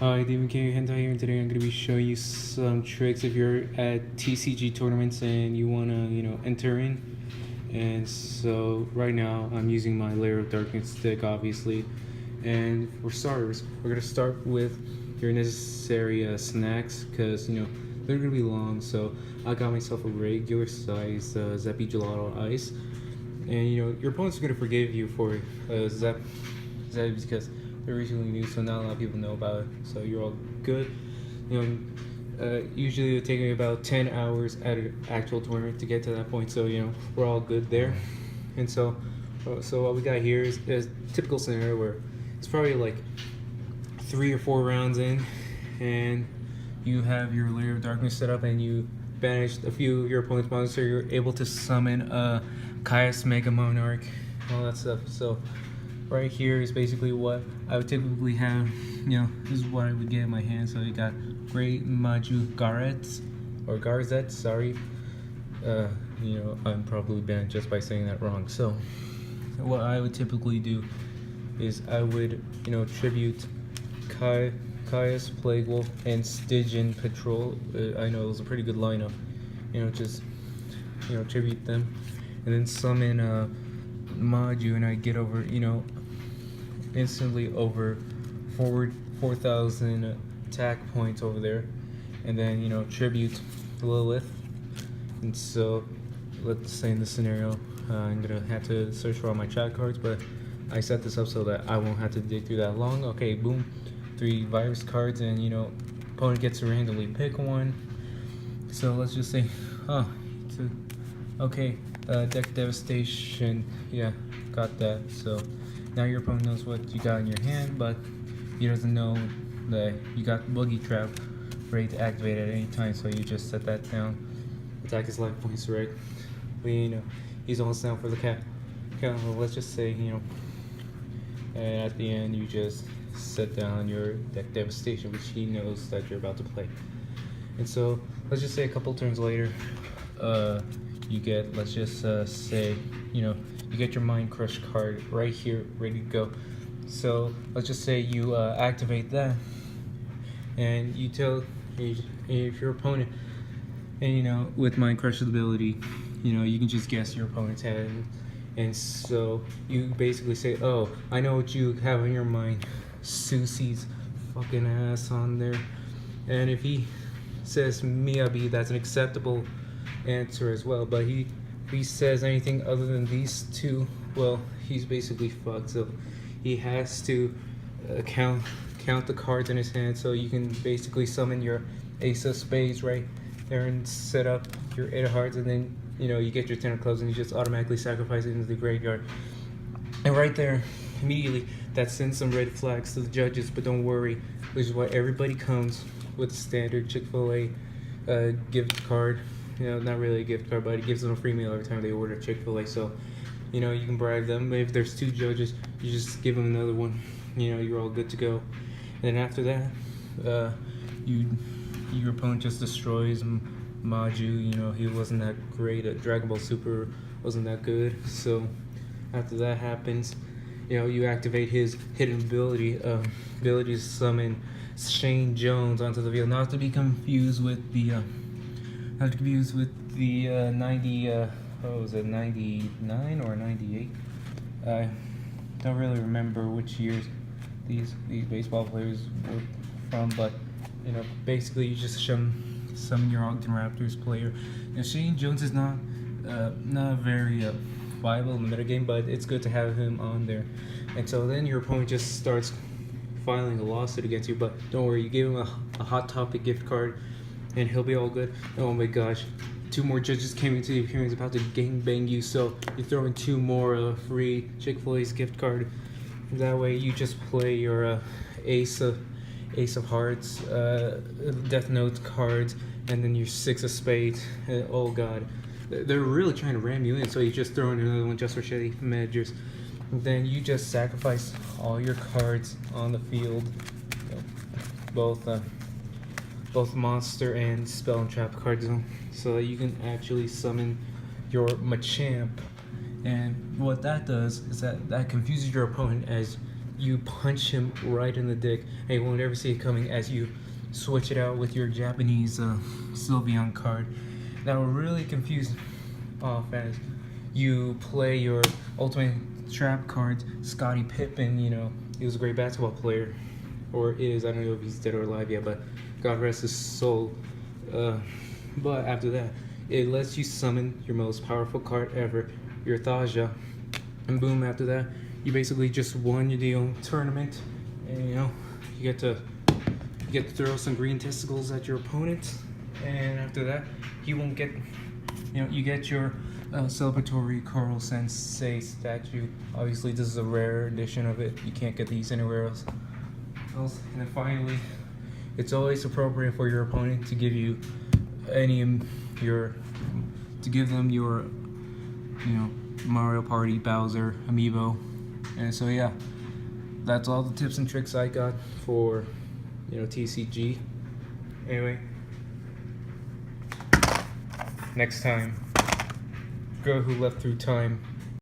Hi, Demon King Hentai here, and today I'm going to be showing you some tricks if you're at TCG tournaments and you want to, enter in. And so, right now, I'm using my Layer of Darkness deck, obviously. And for starters, we're going to start with your necessary snacks, because, they're going to be long. So, I got myself a regular size Zeppy Gelato Ice. And, your opponent's going to forgive you for Zepp because they're recently new, so not a lot of people know about it. So you're all good. Usually it would take me about 10 hours at an actual tournament to get to that point. So we're all good there. And so what we got here is a typical scenario where it's probably like 3 or 4 rounds in, and you have your Layer of Darkness set up, and you banished a few of your opponent's monsters, so you're able to summon a Caius Mega Monarch, all that stuff. So right here is basically what I would typically have. This is what I would get in my hand. So you got Great Maju Garets, or Garzet, sorry. I'm probably banned just by saying that wrong. So what I would typically do is I would, tribute Caius, Plague Wolf, and Stygian Patrol. I know it was a pretty good lineup. Just, tribute them. And then summon Maju, and I get over, instantly over 4,000 attack points over there. And then, tribute Lilith. And so, let's say in this scenario, I'm gonna have to search for all my chat cards, but I set this up so that I won't have to dig through that long. Okay, boom, 3 virus cards, and opponent gets to randomly pick one. So let's just say, okay, deck devastation, yeah, got that. So now your opponent knows what you got in your hand, but he doesn't know that you got Boogie Trap ready to activate at any time, so you just set that down. Attack his life points, right? But he's almost down for the count. Well, let's just say, and at the end you just set down your deck devastation, which he knows that you're about to play. And so let's just say a couple turns later, you get, let's just say, you get your Mind Crush card right here, ready to go. So let's just say you activate that, and you tell if your opponent, and with Mind Crush's ability, you can just guess your opponent's hand. And so you basically say, oh, I know what you have in your mind, Susie's fucking ass on there. And if he says Miyabi, that's an acceptable answer as well. But if he says anything other than these two, well, he's basically fucked. So he has to count the cards in his hand. So you can basically summon your Ace of Spades right there and set up your 8 of Hearts, and then you get your 10 of Clubs, and you just automatically sacrifice it into the graveyard. And right there, immediately, that sends some red flags to the judges. But don't worry, which is why everybody comes with a standard Chick-fil-A gift card. Not really a gift card, but it gives them a free meal every time they order Chick-fil-A. So, you can bribe them. If there's 2 judges, you just give them another one. You're all good to go. And then after that, your opponent just destroys Maju. He wasn't that great at Dragon Ball Super, wasn't that good. So after that happens, you activate his hidden ability to summon Shane Jones onto the field. Not to be confused with the 90 what was it, 99 or 98? I don't really remember which years these baseball players were from, but basically you just summon your Ogden Raptors player. Shane Jones is not very viable in the metagame, but it's good to have him on there. And so then your opponent just starts filing a lawsuit against you, but don't worry, you gave him a Hot Topic gift card, and he'll be all good. Oh my gosh, 2 more judges came into the appearance about to gangbang you, so you throw in 2 more free Chick-fil-A's gift card. That way you just play your Ace of Hearts, Death Note cards, and then your 6 of Spades. Oh god, they're really trying to ram you in, so you just throw in another one just for shitty measures. Then you just sacrifice all your cards on the field, both monster and spell and trap cards, so that you can actually summon your Machamp. And what that does is that confuses your opponent, as you punch him right in the dick, and you won't ever see it coming as you switch it out with your Japanese Sylveon card. That will really confuse off as you play your Ultimate Trap cards. Scottie Pippen, you know, he was a great basketball player, or is. I don't know if he's dead or alive yet, but God rest his soul. But after that, it lets you summon your most powerful card ever, your Thaja, and boom, after that, you basically just won your tournament, and you know, you get to throw some green testicles at your opponent, and after that, he won't get, you know, you get your celebratory Carl Sensei statue. Obviously, this is a rare edition of it. You can't get these anywhere else. And then finally, it's always appropriate for your opponent to give you to give them your, you know, Mario Party Bowser amiibo. And so yeah, that's all the tips and tricks I got for, you know, TCG. Anyway, next time, Girl Who Left Through Time